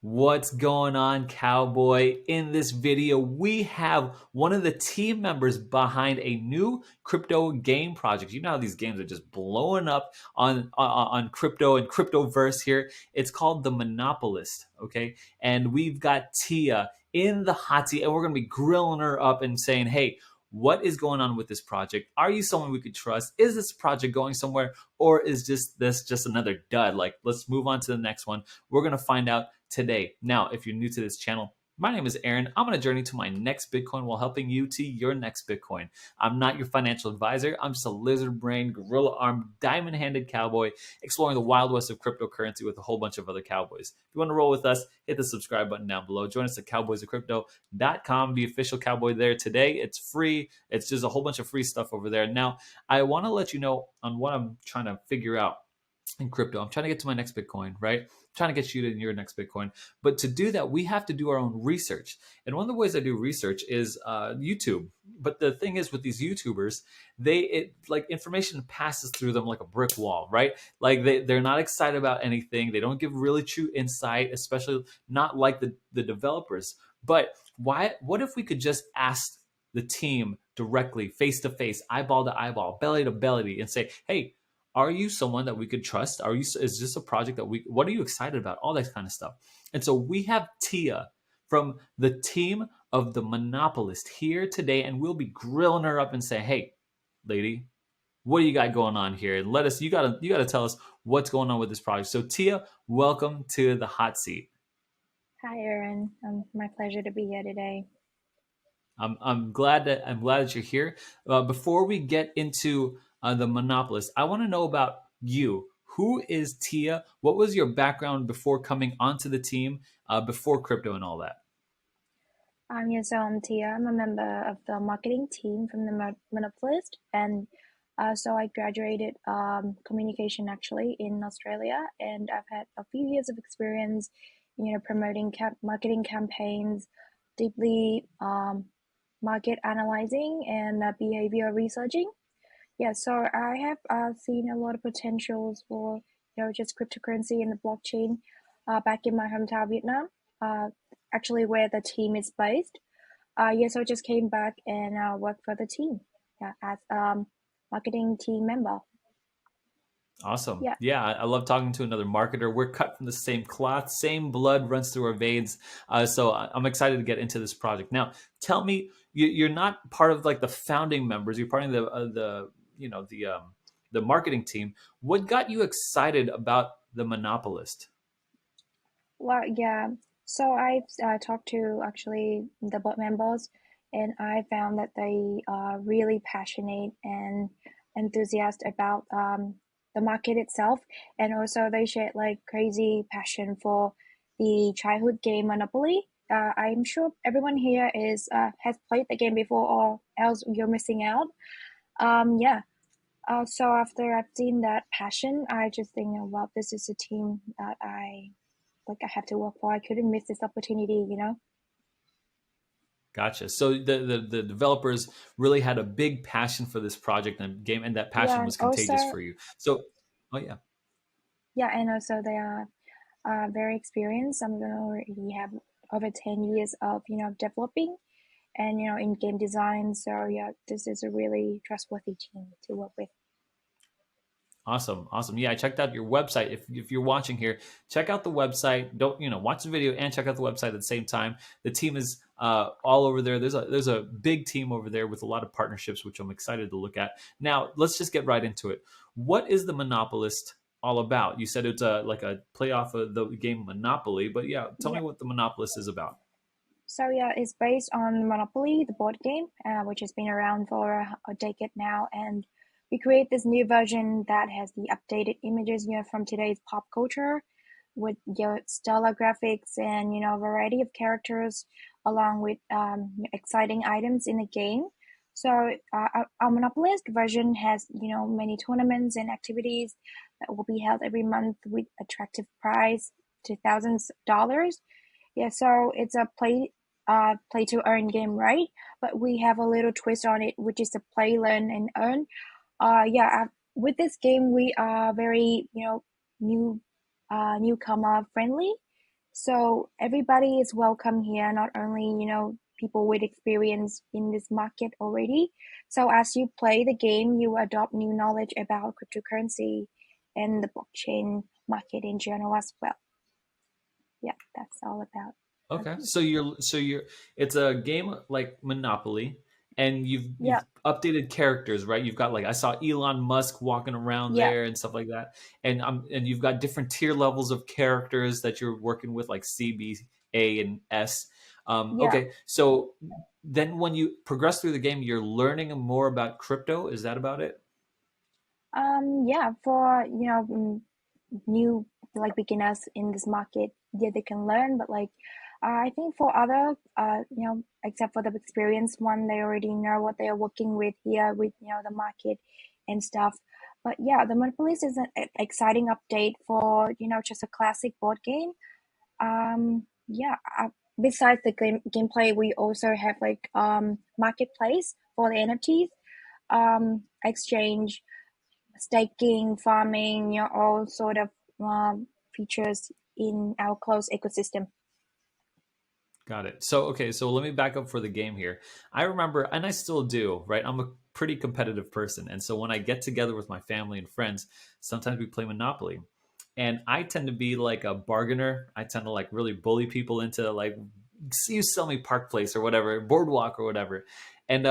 What's going on, cowboy? In this video, we have one of the team members behind a new crypto game project. You know how these games are just blowing up on crypto and cryptoverse here. It's called the Monopolist, okay? And we've got Tia in the hot seat, and we're gonna be grilling her up and saying, hey, what is going on with this project? Are you someone we could trust? Is this project going somewhere, or is this just another dud? Like, let's move on to the next one. We're gonna find out today. Now, if you're new to this channel, my name is Aaron. I'm on a journey to my next Bitcoin while helping you to your next Bitcoin. I'm not your financial advisor. I'm just a lizard brain, gorilla armed, diamond handed cowboy exploring the wild west of cryptocurrency with a whole bunch of other cowboys. If you want to roll with us, hit the subscribe button down below. Join us at cowboysofcrypto.com, the official cowboy there today. It's free. It's just a whole bunch of free stuff over there. Now, I want to let you know on what I'm trying to figure out in crypto. I'm trying to get to my next Bitcoin, right? I'm trying to get you to your next Bitcoin. But to do that, we have to do our own research. And one of the ways I do research is YouTube. But the thing is with these YouTubers, like information passes through them like a brick wall, right? Like they're not excited about anything. They don't give really true insight, especially not like the developers. But what if we could just ask the team directly, face to face, eyeball to eyeball, belly to belly, and say, hey, are you someone that we could trust? Is this a project that what are you excited about? All that kind of stuff. And so we have Tia from the team of the Monopolist here today, and we'll be grilling her up and say, hey, lady, what do you got going on here? And you gotta tell us what's going on with this project. So Tia, welcome to the hot seat. Hi, Aaron. My pleasure to be here today. I'm glad that you're here. Before we get into the Monopolist, I want to know about you. Who is Tia? What was your background before coming onto the team, before crypto and all that? So I'm Tia. I'm a member of the marketing team from the Monopolist, and so I graduated communication actually in Australia, and I've had a few years of experience, promoting marketing campaigns, deeply market analyzing and behavior researching. Yeah, so I have seen a lot of potentials for just cryptocurrency and the blockchain back in my hometown, Vietnam, uh, actually where the team is based. Yeah, so I just came back and worked for the team, yeah, as marketing team member. Awesome. Yeah, Yeah, I love talking to another marketer. We're cut from the same cloth, same blood runs through our veins. So I'm excited to get into this project. Now, tell me, you're not part of like the founding members. You're part of the marketing team. What got you excited about the Monopolist? well, yeah. So I've talked to actually the board members, and I found that they are really passionate and enthusiastic about the market itself, and also they share like crazy passion for the childhood game Monopoly. I'm sure everyone here is has played the game before, or else you're missing out. Yeah. So after I've seen that passion, I just think, oh, wow, this is a team that I have to work for. I couldn't miss this opportunity. Gotcha. So the developers really had a big passion for this project and game, and that passion Yeah, and was contagious also for you. So, oh yeah. yeah, and also they are very experienced. Some of them already have over 10 years of developing and in game design. So yeah, this is a really trustworthy team to work with. Awesome, awesome. Yeah, I checked out your website. If you're watching here, check out the website. Don't watch the video and check out the website at the same time. The team is all over there. There's a big team over there with a lot of partnerships, which I'm excited to look at. Now, let's just get right into it. What is the Monopolist all about? You said it's like a play off of the game Monopoly, but yeah, tell me Yeah. what the Monopolist is about. So yeah, it's based on Monopoly, the board game, which has been around for a decade now, and we create this new version that has the updated images, from today's pop culture, with your stellar graphics and a variety of characters, along with exciting items in the game. So our Monopolist version has many tournaments and activities that will be held every month with attractive prize to thousands of dollars. Yeah, so it's a play to earn game, right? But we have a little twist on it, which is the play, learn, and earn. Yeah, with this game, we are very, new, newcomer friendly. So everybody is welcome here, not only, people with experience in this market already. So as you play the game, you adopt new knowledge about cryptocurrency and the blockchain market in general as well. Yeah, that's all about Okay, Monopoly. so you're it's a game like Monopoly, and you've Yeah, updated characters, right? You've got like I saw Elon Musk walking around yeah, there and stuff like that, and you've got different tier levels of characters that you're working with, like C, B, A, and S. yeah. Okay, so then when you progress through the game, you're learning more about crypto. Is that about it? Yeah, for new like beginners in this market, yeah, they can learn, but like I think for other except for the experienced one, they already know what they are working with here with the market and stuff. But yeah, the Monopolist is an exciting update for just a classic board game. Yeah, besides the gameplay, we also have like marketplace for the NFTs, exchange, staking, farming, all sort of features in our closed ecosystem. Got it. So, okay, so let me back up for the game here. I remember, and I still do, right? I'm a pretty competitive person. And so when I get together with my family and friends, sometimes we play Monopoly. And I tend to be like a bargainer. I tend to like really bully people into like, you sell me Park Place or whatever, Boardwalk or whatever. And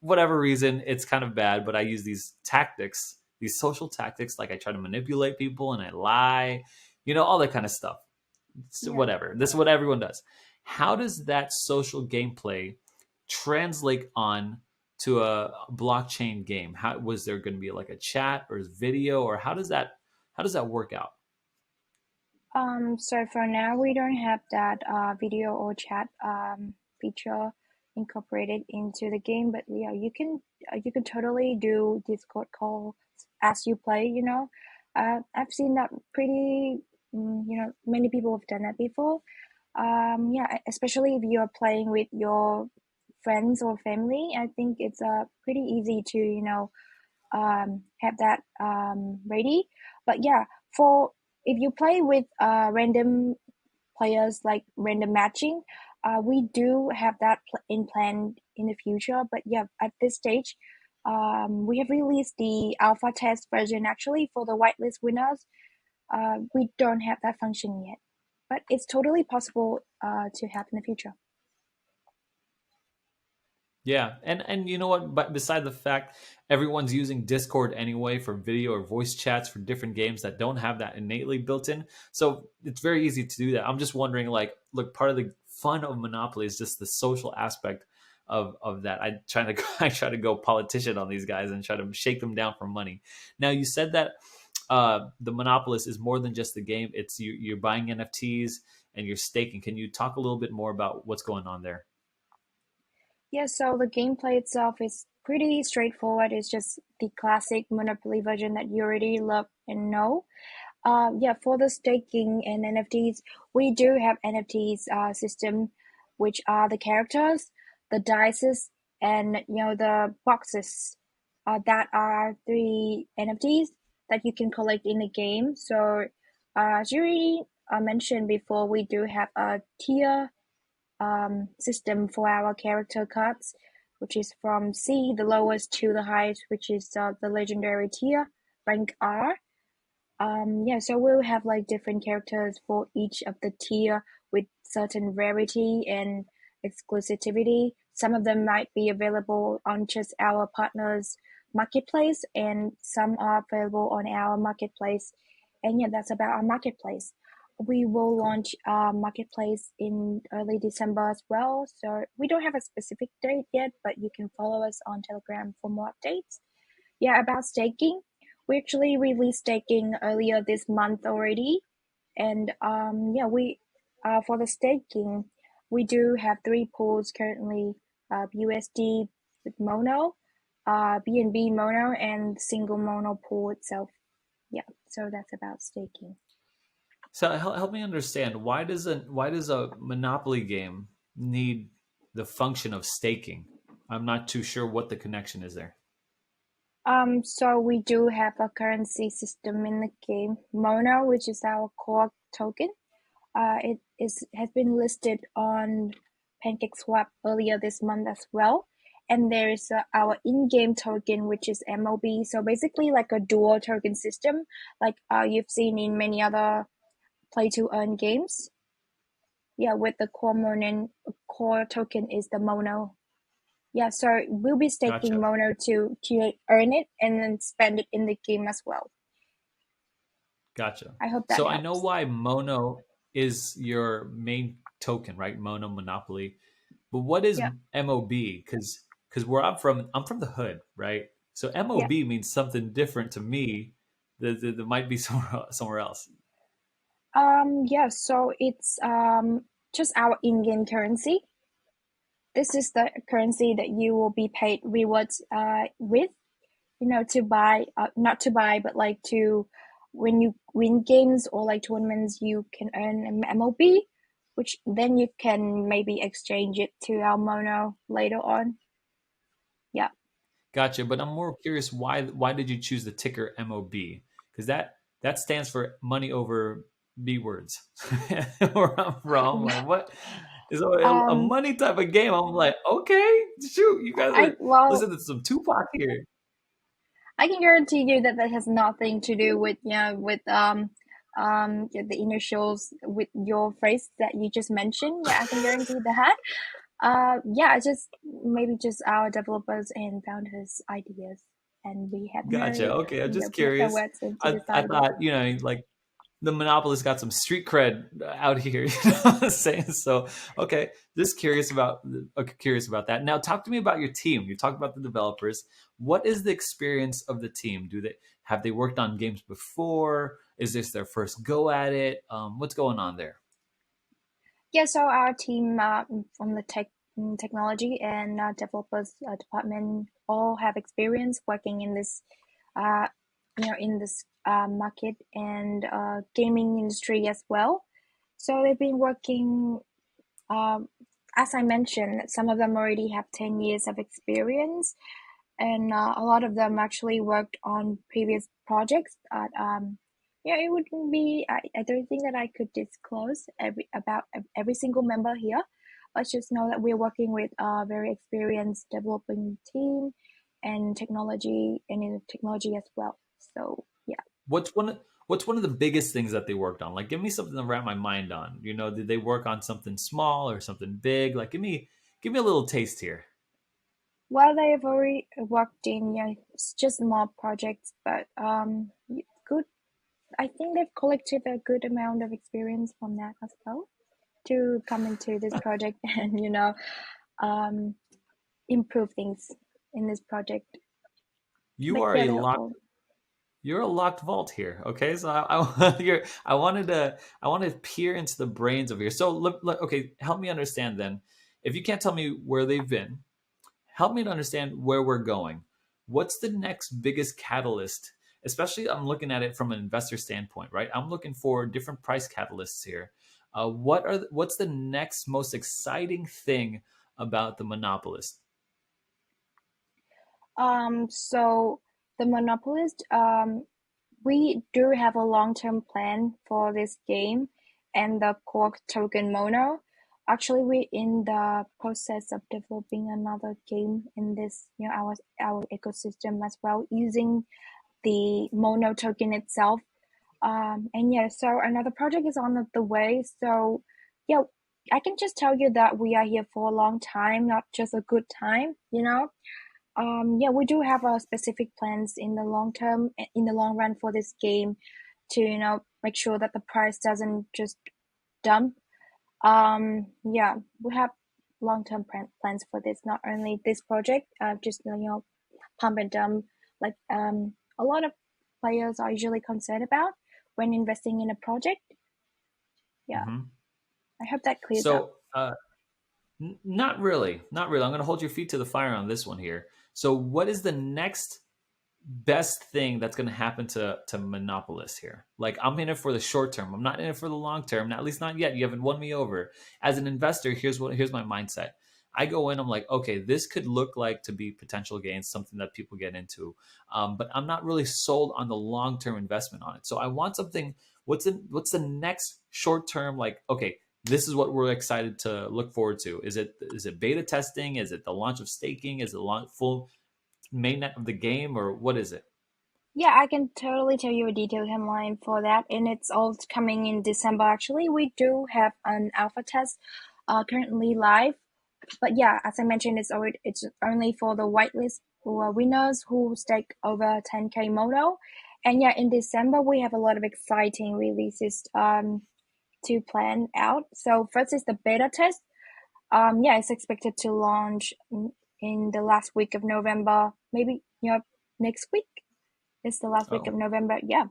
whatever reason, it's kind of bad, but I use these tactics, these social tactics. Like I try to manipulate people and I lie, all that kind of stuff. So Yeah. whatever. This is what everyone does. How does that social gameplay translate on to a blockchain game? How was there going to be like a chat or video, or how does that work out? So for now, we don't have that video or chat feature incorporated into the game, but yeah, you can totally do Discord call as you play. I've seen that pretty. Many people have done that before. Yeah, especially if you are playing with your friends or family, I think it's pretty easy to have that ready. But yeah, for if you play with random players like random matching, we do have that in plan in the future. But yeah, at this stage, we have released the alpha test version actually for the whitelist winners. We don't have that function yet, but it's totally possible to have in the future. Yeah, and you know what? But beside the fact everyone's using Discord anyway for video or voice chats for different games that don't have that innately built in, so it's very easy to do that. I'm just wondering, like, look, part of the fun of Monopoly is just the social aspect of that. I try to go politician on these guys and try to shake them down for money. Now, you said that the Monopolist is more than just the game. It's you're buying NFTs and you're staking. Can you talk a little bit more about what's going on there? Yeah, so the gameplay itself is pretty straightforward. It's just the classic Monopoly version that you already love and know. Yeah, for the staking and NFTs, we do have NFTs system, which are the characters, the dices, and the boxes. That are three NFTs that you can collect in the game. So, as you already mentioned before, we do have a tier system for our character cards, which is from C, the lowest, to the highest, which is the legendary tier, rank R. Yeah, so we'll have like different characters for each of the tier with certain rarity and exclusivity. Some of them might be available on just our partners marketplace, and some are available on our marketplace. And yeah, that's about our marketplace. We will Cool. launch our marketplace in early December as well. So we don't have a specific date yet, but you can follow us on Telegram for more updates. Yeah, about staking, we actually released staking earlier this month already, and yeah, we for the staking, we do have three pools currently: USD with Mono, BNB Mono, and single Mono pool itself. Yeah, so that's about staking. So help me understand, why does a Monopoly game need the function of staking? I'm not too sure what the connection is there. So we do have a currency system in the game, Mono, which is our core token. It has been listed on PancakeSwap earlier this month as well. And there is our in-game token, which is MOB. So basically, like a dual token system, like you've seen in many other play-to-earn games. Yeah, with the core token is the Mono. Yeah, so we'll be staking Gotcha. Mono to earn it and then spend it in the game as well. Gotcha. I hope that So I know helps. why Mono is your main token, right? Mono Monopoly. But what is Yeah, MOB? Because where I'm from the hood, right? So yeah. MOB means something different to me that might be somewhere else. Yeah, so it's just our in-game currency. This is the currency that you will be paid rewards with, to buy, not to buy, but like to when you win games or like tournaments, you can earn an MOB, which then you can maybe exchange it to our Mono later on. Yeah. Gotcha. But I'm more curious why did you choose the ticker MOB? Because that stands for money over B words. Where I'm from, like what is a Um, money type of game? I'm like, okay, shoot, you guys I are well, listen to some Tupac here. I can guarantee you that that has nothing to do with the initials with your phrase that you just mentioned. Yeah, I can guarantee that. Yeah, it's just maybe just our developers and founders' ideas, and we have Gotcha. no, Okay, I'm just put the curious. words into this I idea. thought like the monopolist got some street cred out here. You know what I'm saying? So okay, just curious about that. Now, talk to me about your team. You talked about the developers. What is the experience of the team? Do they worked on games before? Is this their first go at it? What's going on there? Yeah, so our team from the technology and developers department all have experience working in this, uh, in this market and gaming industry as well. So they've been working, um, as I mentioned, some of them already have 10 years of experience, and a lot of them actually worked on previous projects. Yeah, it wouldn't be. I don't think that I could disclose every single member here. Let's just know that we're working with a very experienced developing team and technology and in technology as well. So yeah. What's what's one of the biggest things that they worked on? Like, give me something to wrap my mind on. You know, did they work on something small or something big? Like, give me a little taste here. Well, they have already worked in, it's just small projects, but good. I think they've collected a good amount of experience from that as well to come into this project and um, improve things in this project. You But are yeah, a they're locked all. you're a locked vault here. Okay, so I wanted to peer into the brains of here. So okay, help me understand then. If you can't tell me where they've been, help me to understand where we're going. What's the next biggest catalyst? Especially, I'm looking at it from an investor standpoint, right? I'm looking for different price catalysts here. What's the next most exciting thing about the monopolist? So the Monopolist, we do have a long-term plan for this game and the core token Mono. Actually, we're in the process of developing another game in this, our ecosystem as well, using the Mono token itself. And yeah, so another project is on the way. So yeah, I can just tell you that we are here for a long time, not just a good time. Yeah, we do have specific plans in the long term, in the long run for this game to, make sure that the price doesn't just dump. Yeah, we have long term plans for this, not only this project, just, pump and dump, like a lot of players are usually concerned about when investing in a project. Yeah, Hmm. I hope that clears up. So, not really, not really. I'm going to hold your feet to the fire on this one here. So, what is the next best thing that's going to happen to monopolists here? Like, I'm in it for the short term. I'm not in it for the long term. At least not yet. You haven't won me over. As an investor, here's my mindset. I go in. I'm like, okay, this could look like to be potential gains, something that people get into, but I'm not really sold on the long term investment on it. So I want something. What's the next short term, like, okay, this is what we're excited to look forward to? Is it beta testing? Is it the launch of staking? Is it launch full mainnet of the game, or what is it? Yeah, I can totally tell you a detailed timeline for that, and it's all coming in December. Actually, we do have an alpha test currently live, but yeah, as I mentioned, it's only for the whitelist who are winners who stake over 10K mono. And yeah, in December we have a lot of exciting releases to plan out. So first is the beta test. Yeah, it's expected to launch in the last week of November, maybe next week. It's the last week of Oh, November. Yeah.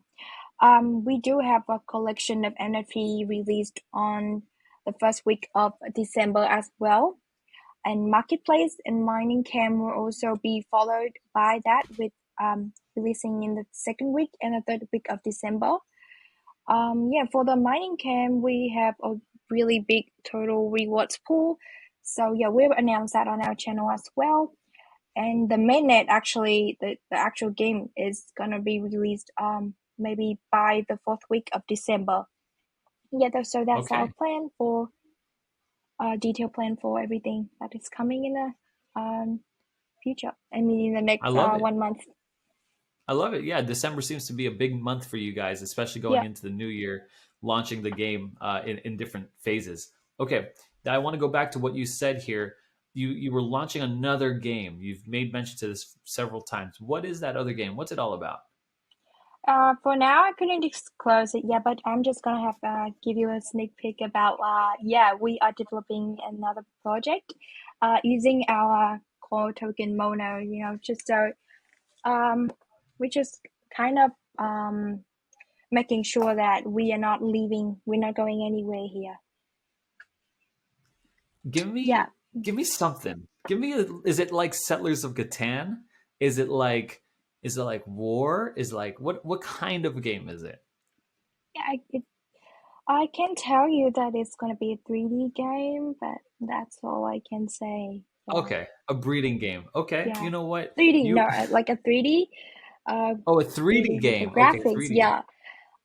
We do have a collection of NFT released on the first week of December as well. And marketplace and mining cam will also be followed by that with releasing in the second week and the third week of December. Yeah, for the mining cam, we have a really big total rewards pool. So yeah, we've announced that on our channel as well. And the mainnet, actually, the actual game is gonna be released maybe by the fourth week of December. Yeah, so that's our okay. plan for detailed plan for everything that is coming in the future. I mean, in the I next love it. 1 month. I love it. Yeah, December seems to be a big month for you guys, especially going Yeah. into the new year, launching the game in different phases. Okay, now I want to go back to what you said here. You were launching another game. You've made mention to this several times. What is that other game? What's it all about? For now, I couldn't disclose it yet, but I'm just gonna have give you a sneak peek about. Yeah, we are developing another project, using our core token Mono. Just so we just kind of making sure that we are not leaving, we're not going anywhere here. Give Yeah, me give me something. Give me is it like Settlers of Catan? Is it like War? Is like what kind of game is it? yeah. I can tell you that it's gonna be a 3D game, but that's all I can say. Yeah, Okay, a breeding game. Okay, yeah. you know what? 3D, no, You like a 3D, Oh, a 3D 3D with the game. Okay, graphics. 3D. Yeah.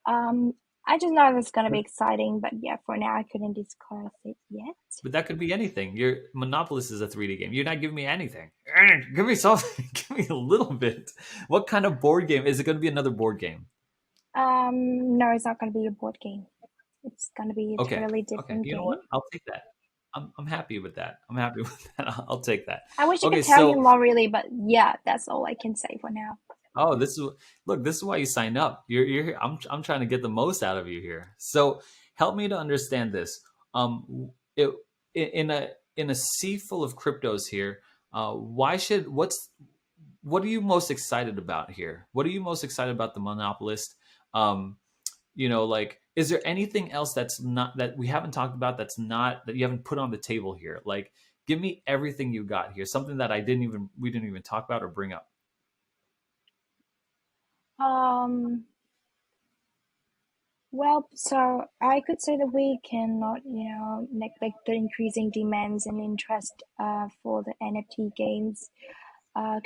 Um, I just know it's gonna be exciting, but yeah, for now I couldn't disclose it yet. But that could be anything. Your Monopolist is a 3D game. You're not giving me anything. Give me something. Give me a little bit. What kind of board game? Is it going to be another board game? No, it's not gonna be a board game. It's gonna be a Okay. totally Okay. different You know game. what? I'll take that. I'm happy with that. I'm happy with that. I'll take that. I wish I Okay. could tell you So, more, really, but yeah, that's all I can say for now. oh, this is look. This is why you sign up. You're here. I'm trying to get the most out of you here. So, help me to understand this. It, in a sea full of cryptos here. Why should what are you most excited about here? What are you most excited about the monopolist? Um, like, is there anything else that's not that we haven't talked about that's not that you haven't put on the table here? Like, give me everything you got here. Something that we didn't even talk about or bring up. Um, well, so I could say that we cannot, neglect the increasing demands and interest for the NFT games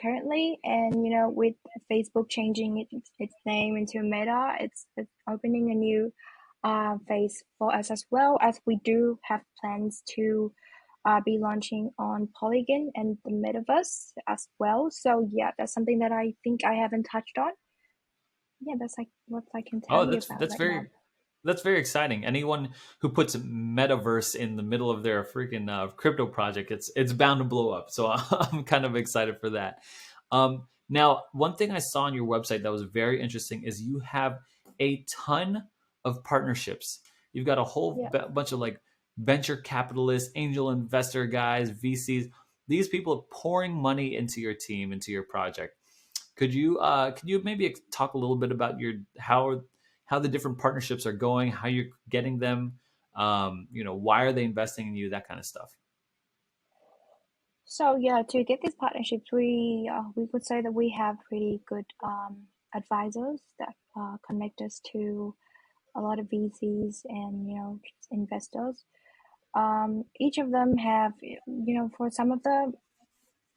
currently. And, with Facebook changing its name into Meta, it's opening a new phase for us, as well as we do have plans to be launching on Polygon and the Metaverse as well. So, yeah, that's something that I think I haven't touched on. Yeah, that's like what I can tell Oh, you that's about that's right now. very that's very exciting. Anyone who puts metaverse in the middle of their freaking crypto project, it's bound to blow up. So I'm kind of excited for that. Now, one thing I saw on your website that was very interesting is you have a ton of partnerships. You've got a whole Yeah. bunch of like venture capitalists, angel investor guys, VCs. These people are pouring money into your team, into your project. Could you maybe talk a little bit about your how the different partnerships are going, how you're getting them, why are they investing in you, that kind of stuff. So yeah, to get these partnerships, we could say that we have pretty good advisors that connect us to a lot of VCs and just investors. Each of them have for some of them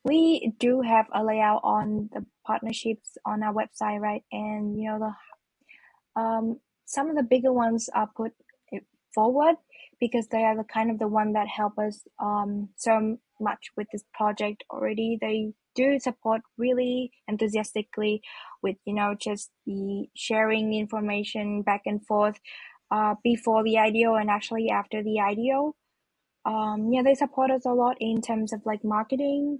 we do have a layout on the partnerships on our website, right? And the some of the bigger ones are put forward because they are the kind of the one that help us so much with this project already. They do support really enthusiastically with just the sharing information back and forth before the IDO and actually after the IDO. Yeah, they support us a lot in terms of like marketing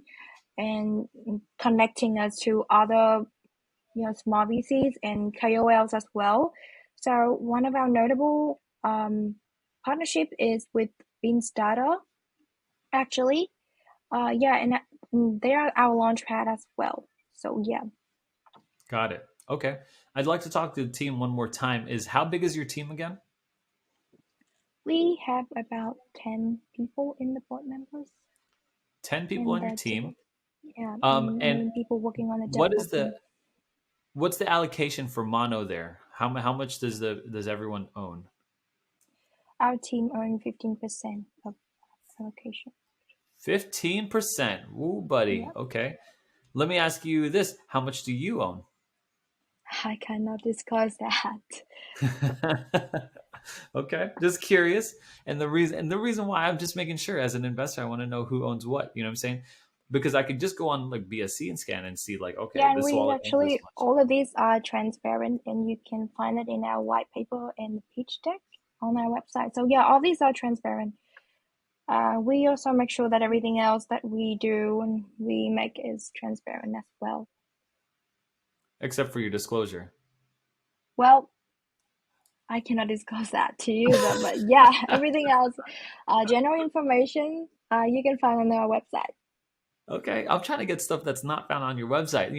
and connecting us to other small VCs and KOLs as well. So one of our notable partnership is with Beanstarter actually. Yeah, and they are our launchpad as well. So yeah, Got it. Okay. I'd like to talk to the team one more time. Is how big is your team again? we have about 10 people in the board members 10 people and on your the team. yeah, and And main people working on the what is the development. what's the allocation for mono there? How much does everyone own? Our team earned 15% of allocation. 15%. Ooh, buddy. Yeah, Okay. Let me ask you this. How much do you own? I cannot disclose that. Okay. Just curious. And the reason why I'm just making sure as an investor, I want to know who owns what. You know what I'm saying? Because I could just go on like BSC and scan and see like, okay, Yeah, and this we wallet owns this actually, much. all of these are transparent and you can find it in our white paper and pitch deck on our website. So yeah, all these are transparent. We also make sure that everything else that we do and we make is transparent as well. Except for your disclosure. Well, I cannot disclose that to you, but yeah, everything else, general information, you can find on our website. Okay, I'm trying to get stuff that's not found on your website.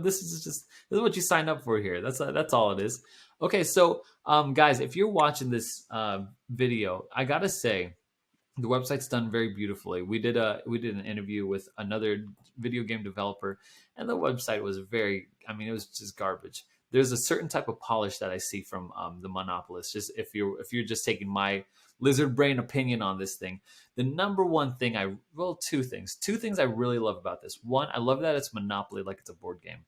This is what you signed up for here. That's all it is. Okay, so guys, if you're watching this video, I gotta say the website's done very beautifully. We did an interview with another video game developer, and the website was very. I mean, it was just garbage. There's a certain type of polish that I see from the Monopolist. Just if you're just taking my lizard brain opinion on this thing, the number one thing two things I really love about this. One, I love that it's Monopoly, like it's a board game.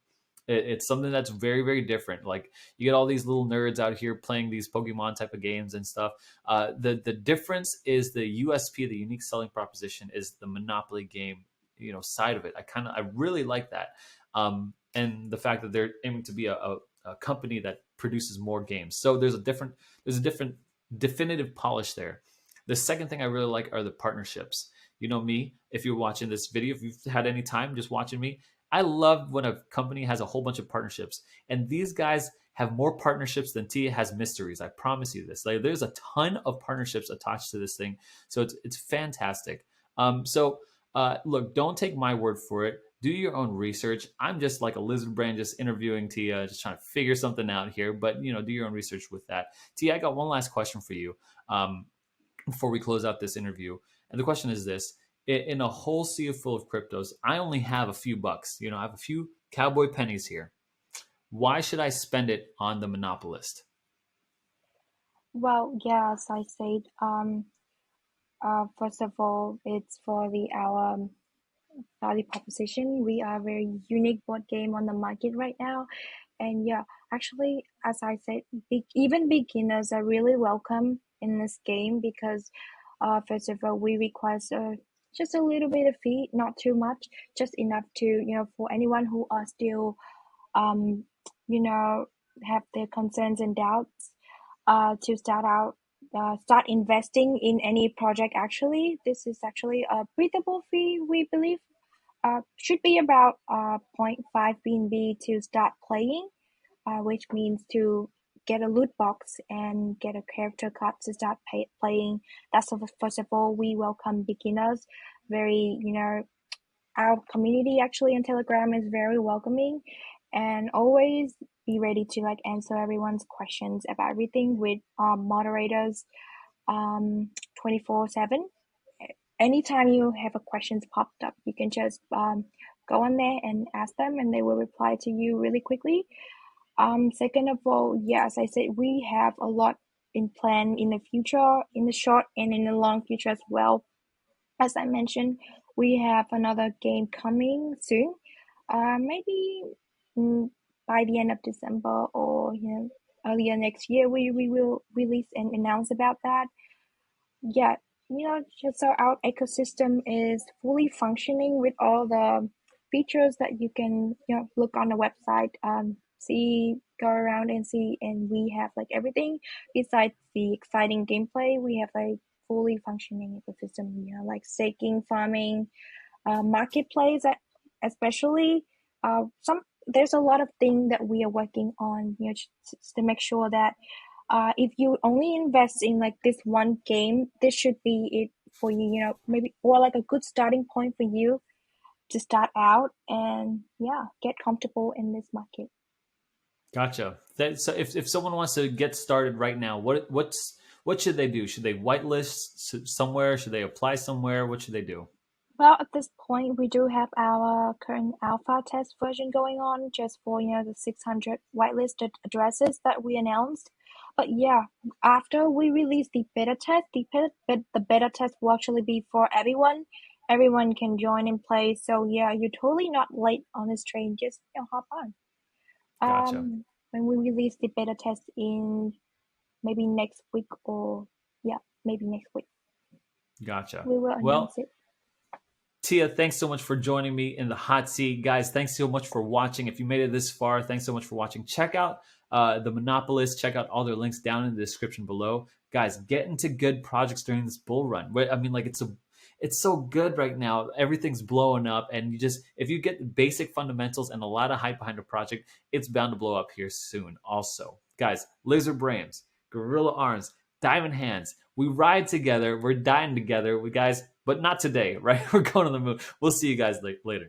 It's something that's very very different. Like you get all these little nerds out here playing these Pokemon type of games and stuff. The difference is the USP, the unique selling proposition, is the Monopoly game, side of it. I really like that, and the fact that they're aiming to be a company that produces more games. So there's a different definitive polish there. The second thing I really like are the partnerships. You know me, if you're watching this video, if you've had any time just watching me, I love when a company has a whole bunch of partnerships, and these guys have more partnerships than Tia has mysteries. I promise you this. Like, there's a ton of partnerships attached to this thing, so it's fantastic. Look, don't take my word for it. Do your own research. I'm just like a lizard brain, just interviewing Tia, just trying to figure something out here. But do your own research with that. Tia, I got one last question for you before we close out this interview, and the question is this: in a whole sea full of cryptos, I only have a few bucks. I have a few cowboy pennies here. Why should I spend it on the monopolist? Well, yeah, as I said, first of all, it's for the our value proposition. We are a very unique board game on the market right now. And yeah, actually, as I said, even beginners are really welcome in this game because, first of all, we request just a little bit of fee, not too much, just enough to, for anyone who are still, um, you know, have their concerns and doubts, to start investing in any project. Actually, this is actually a breathable fee, we believe should be about zero point 0.5 BNB to start playing, which means to get a loot box and get a character card to start playing. That's first of all, we welcome beginners. Very, our community actually in Telegram is very welcoming and always be ready to like answer everyone's questions about everything with moderators 24/7. Anytime you have a questions popped up, you can just go on there and ask them, and they will reply to you really quickly. Second of all, yes, I said we have a lot in plan in the future, in the short and in the long future as well. As I mentioned, we have another game coming soon. Maybe mm, by the end of December or earlier next year, we will release and announce about that. Yeah, just so our ecosystem is fully functioning with all the features that you can, look on the website, see, go around and see, and we have like everything besides the exciting gameplay. We have a fully functioning ecosystem, like staking, farming, marketplace, especially. Some There's a lot of things that we are working on, just to make sure that if you only invest in like this one game, this should be it for you, maybe, or like a good starting point for you to start out and yeah, get comfortable in this market. Gotcha. So if someone wants to get started right now, what should they do? Should they whitelist somewhere? Should they apply somewhere? What should they do? Well, at this point, we do have our current alpha test version going on just for, the 600 whitelisted addresses that we announced. But yeah, after we release the beta test, the beta test will actually be for everyone. Everyone can join and play. So yeah, you're totally not late on this train. Just, hop on. Gotcha. When we release the beta test in maybe next week, or yeah, maybe next week, Gotcha. we will Well, announce it. Tia, thanks so much for joining me in the hot seat. Guys, thanks so much for watching. If you made it this far, thanks so much for watching. Check out the Monopolist. Check out all their links down in the description below. Guys, get into good projects during this bull run. I mean, like it's so good right now. Everything's blowing up, and if you get basic fundamentals and a lot of hype behind a project, it's bound to blow up here soon. Also, guys, Laser Brains, Gorilla Arms, Diamond Hands. We ride together. We're dying together. We guys, but not today, right? We're going on the moon. We'll see you guys later.